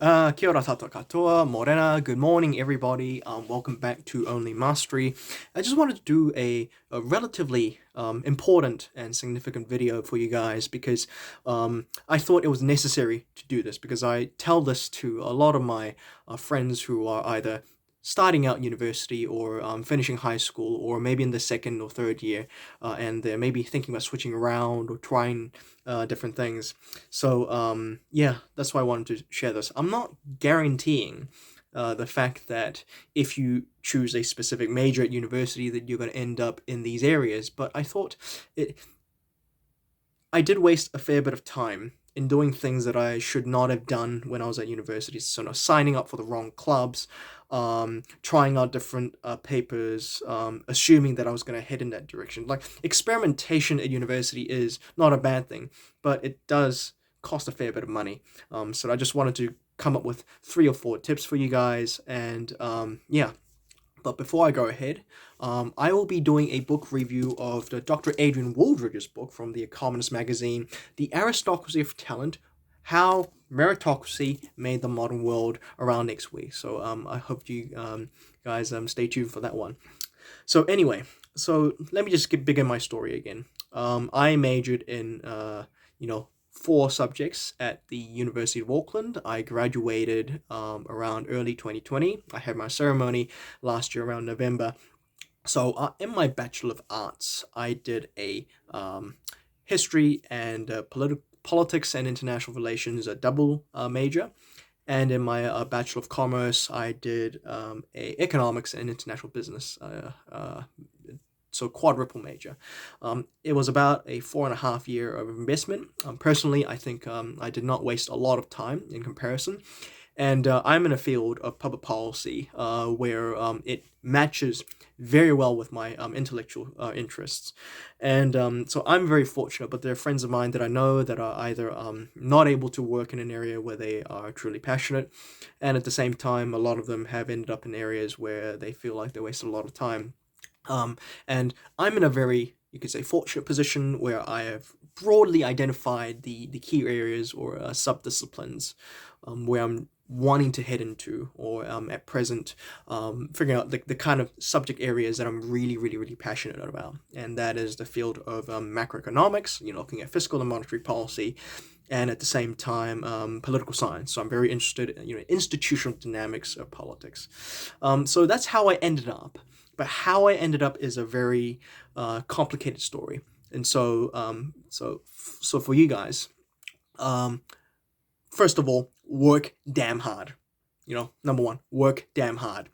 Kia ora tato katoa, morena, good morning everybody. Welcome back to Only Mastery. I just wanted to do a relatively important and significant video for you guys because I thought it was necessary to do this because I tell this to a lot of my friends who are either starting out university or finishing high school or maybe in the second or third year and they're maybe thinking about switching around or trying different things. So yeah, that's why I wanted to share this. I'm not guaranteeing the fact that if you choose a specific major at university that you're going to end up in these areas, but I thought it. I did waste a fair bit of time in doing things that I should not have done when I was at university. So, signing up for the wrong clubs, trying out different papers, assuming that I was going to head in that direction. Like, experimentation at university is not a bad thing, but it does cost a fair bit of money. So, I just wanted to come up with 3 or 4 tips for you guys, and yeah. But before I go ahead, I will be doing a book review of the Dr. Adrian Wooldridge's book from The Economist magazine, The Aristocracy of Talent: How Meritocracy Made the Modern World, around next week. So I hope you guys stay tuned for that one. So anyway, so let me just begin my story again. I majored in, 4 subjects at the University of Auckland. I graduated around early 2020. I had my ceremony last year around November. So in my Bachelor of Arts, I did a history and politics and international relations, a double major. And in my Bachelor of Commerce, I did a economics and international business, so quadruple major. It was about a 4.5 year of investment. Personally, I think I did not waste a lot of time in comparison. And I'm in a field of public policy where it matches very well with my intellectual interests. And so I'm very fortunate, but there are friends of mine that I know that are either not able to work in an area where they are truly passionate, and at the same time, a lot of them have ended up in areas where they feel like they wasted a lot of time. And I'm in a very, you could say, fortunate position where I have broadly identified the key areas or sub-disciplines where I'm wanting to head into, or at present figuring out the kind of subject areas that I'm really, really, really passionate about. And that is the field of macroeconomics, looking at fiscal and monetary policy, and at the same time political science. So I'm very interested in institutional dynamics of politics. So that's how I ended up. But how I ended up is a very complicated story. And so for you guys, um, first of all, work damn hard. Number one, work damn hard.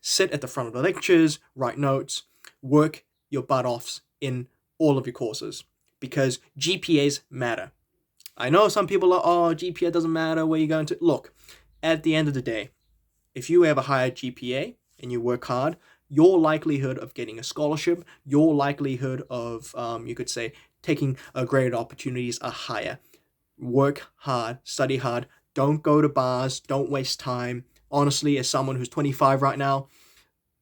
Sit at the front of the lectures, write notes, work your butt offs in all of your courses because GPAs matter. I know some people are, oh, GPA doesn't matter where you're going to. Look, at the end of the day, if you have a higher GPA and you work hard, your likelihood of getting a scholarship, your likelihood of, you could say, taking graded opportunities are higher. Work hard, study hard, don't go to bars, don't waste time. Honestly, as someone who's 25 right now,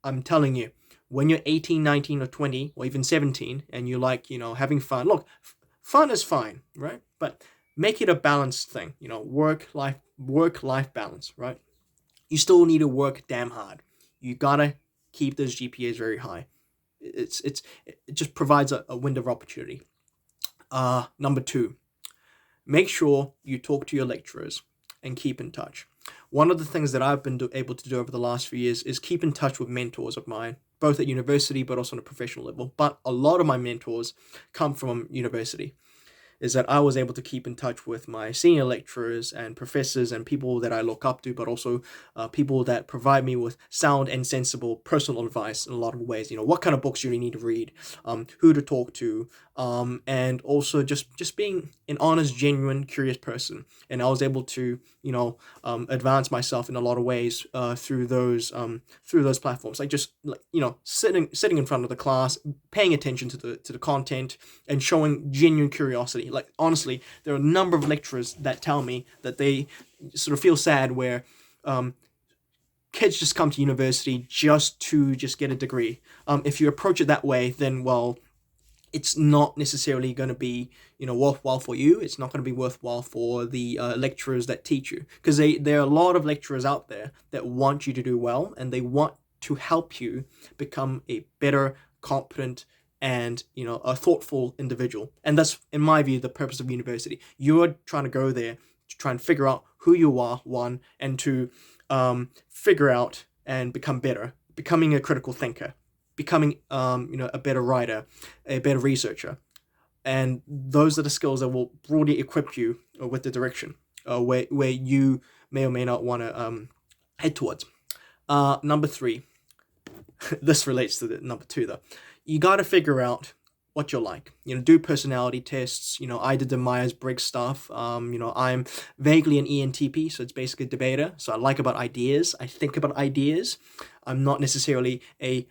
I'm telling you, when you're 18, 19, or 20, or even 17, and you like, having fun, look, fun is fine, right? But make it a balanced thing, work life balance, right? You still need to work damn hard. You gotta keep those GPAs very high. It just provides a window of opportunity. Number two, make sure you talk to your lecturers and keep in touch. One of the things that I've been able to do over the last few years is keep in touch with mentors of mine, both at university but also on a professional level. But a lot of my mentors come from university. Is that I was able to keep in touch with my senior lecturers and professors and people that I look up to, but also people that provide me with sound and sensible personal advice in a lot of ways. What kind of books you need to read, who to talk to, and also just being an honest, genuine, curious person. And I was able to advance myself in a lot of ways through those platforms. Like just sitting in front of the class, paying attention to the content, and showing genuine curiosity. Like honestly, there are a number of lecturers that tell me that they sort of feel sad where kids just come to university just to just get a degree. If you approach it that way, then well, it's not necessarily going to be, worthwhile for you. It's not going to be worthwhile for the lecturers that teach you, because there are a lot of lecturers out there that want you to do well, and they want to help you become a better, competent, and a thoughtful individual. And that's, in my view, the purpose of university. You're trying to go there to try and figure out who you are, one, and to figure out and become better, becoming a critical thinker, becoming a better writer, a better researcher. And those are the skills that will broadly equip you with the direction where you may or may not want to head towards. Number three, this relates to the number two though. You got to figure out what you're like. Do personality tests. I did the Myers-Briggs stuff. I'm vaguely an ENTP, so it's basically a debater. So I like about ideas. I think about ideas. I'm not necessarily a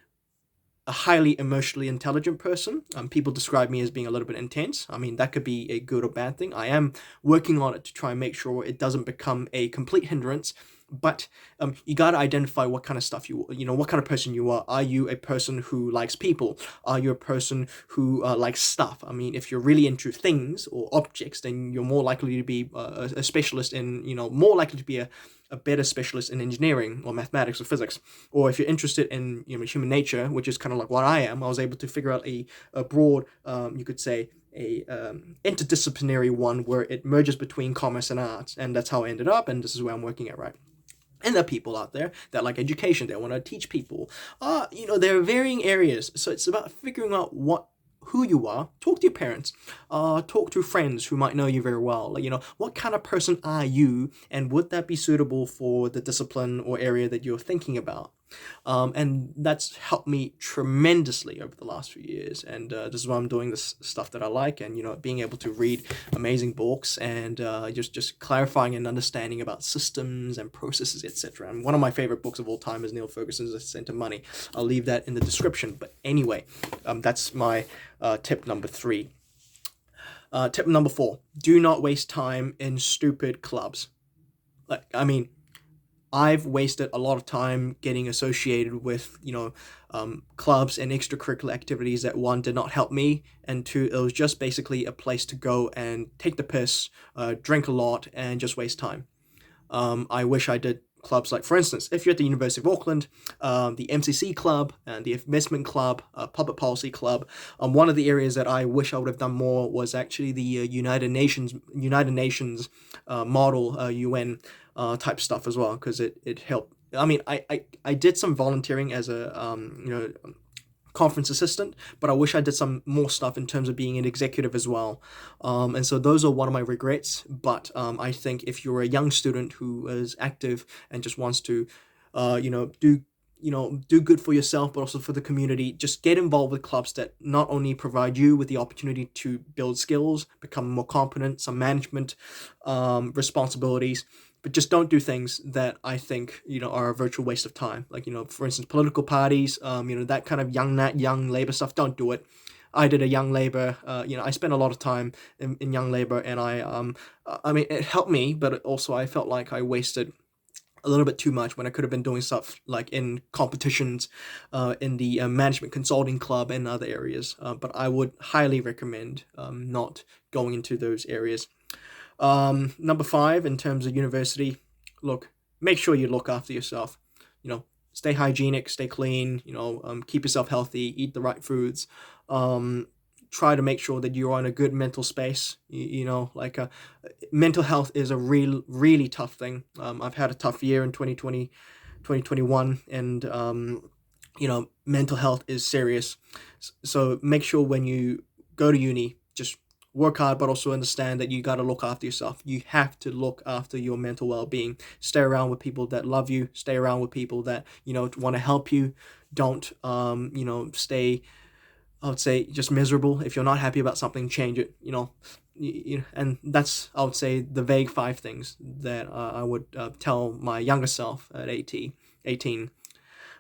highly emotionally intelligent person. People describe me as being a little bit intense. I mean, that could be a good or bad thing. I am working on it to try and make sure it doesn't become a complete hindrance. But you got to identify what kind of stuff what kind of person you are. Are you a person who likes people? Are you a person who likes stuff? I mean, if you're really into things or objects, then you're more likely to be a specialist in, more likely to be a better specialist in engineering or mathematics or physics. Or if you're interested in human nature, which is kind of like what I am, I was able to figure out a broad, you could say, a interdisciplinary one where it merges between commerce and arts, and that's how I ended up, and this is where I'm working at, right? And there are people out there that like education, they want to teach people. There are varying areas. So it's about figuring out who you are. Talk to your parents. Talk to friends who might know you very well. What kind of person are you, and would that be suitable for the discipline or area that you're thinking about? And that's helped me tremendously over the last few years. And this is why I'm doing this stuff that I like, and being able to read amazing books, and just clarifying and understanding about systems and processes, etc. And one of my favorite books of all time is Neil Ferguson's Ascent to Money. I'll leave that in the description. But anyway, that's my tip number 3. Tip number 4: do not waste time in stupid clubs. I've wasted a lot of time getting associated with, clubs and extracurricular activities that, one, did not help me, and two, it was just basically a place to go and take the piss, drink a lot, and just waste time. I wish I did clubs like, for instance, if you're at the University of Auckland, the MCC Club and the Investment Club, Public Policy Club. One of the areas that I wish I would have done more was actually the United Nations model, UN type stuff as well, because it helped. I mean, I did some volunteering as a conference assistant, but I wish I did some more stuff in terms of being an executive as well. And so those are one of my regrets. But I think if you're a young student who is active and just wants to, do good for yourself, but also for the community, just get involved with clubs that not only provide you with the opportunity to build skills, become more competent, some management responsibilities, but just don't do things that I think, are a virtual waste of time. Like, for instance, political parties, that kind of young labor stuff, don't do it. I did a young labor, I spent a lot of time in young labor, and it helped me, but also I felt like I wasted a little bit too much when I could have been doing stuff like in competitions, in the management consulting club and other areas. But I would highly recommend not going into those areas. Number 5, in terms of university, make sure you look after yourself. Stay hygienic, stay clean, keep yourself healthy, eat the right foods. Try to make sure that you're in a good mental space. Mental health is a really tough thing. I've had a tough year in 2020, 2021, and mental health is serious. So make sure when you go to uni, just work hard, but also understand that you got to look after yourself. You have to look after your mental well-being. Stay around with people that love you. Stay around with people that, want to help you. Don't, stay, I would say, just miserable. If you're not happy about something, change it, and that's, I would say, the vague 5 things that I would tell my younger self at 18.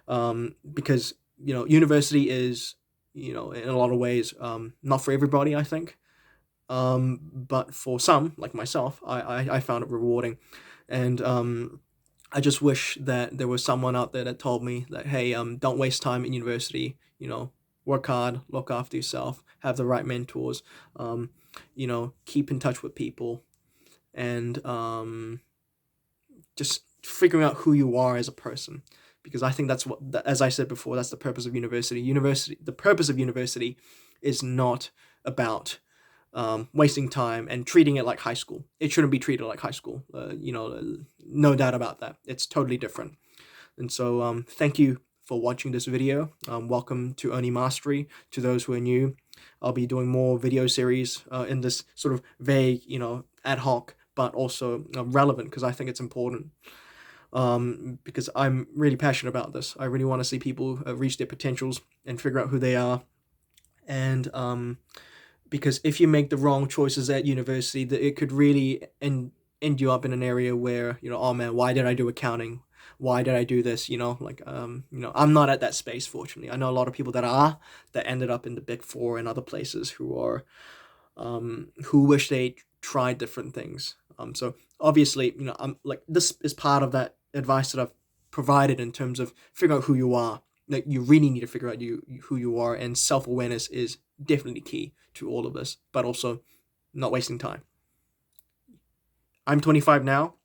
Because, university is, in a lot of ways, not for everybody, I think. But for some, like myself, I found it rewarding. And I just wish that there was someone out there that told me that, hey, don't waste time in university, work hard, look after yourself, have the right mentors, keep in touch with people, and just figuring out who you are as a person. Because I think that's what, as I said before, that's the purpose of university. The purpose of university is not about wasting time and treating it like high school. It shouldn't be treated like high school. No doubt about that. It's totally different. And so thank you for watching this video. Welcome to Earning Mastery. To those who are new, I'll be doing more video series in this sort of vague, ad hoc, but also relevant, because I think it's important. Because I'm really passionate about this. I really want to see people reach their potentials and figure out who they are. And because if you make the wrong choices at university, it could really end you up in an area where, oh man, why did I do accounting? Why did I do this? I'm not at that space, fortunately. I know a lot of people that ended up in the Big Four and other places who wish they tried different things. So obviously, I'm like, this is part of that advice that I've provided in terms of figuring out who you are. Like, you really need to figure out who you are, and self-awareness is definitely key to all of this, but also not wasting time. I'm 25 now.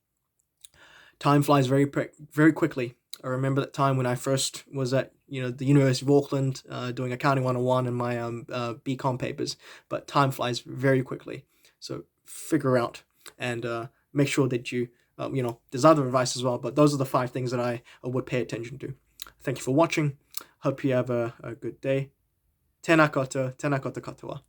Time flies very very quickly. I remember that time when I first was at the University of Auckland doing Accounting 101 and my BCom papers, but time flies very quickly. So figure out and make sure that you there's other advice as well, but those are the 5 things that I would pay attention to. Thank you for watching. Hope you have a good day. Tēnā koutou katoa.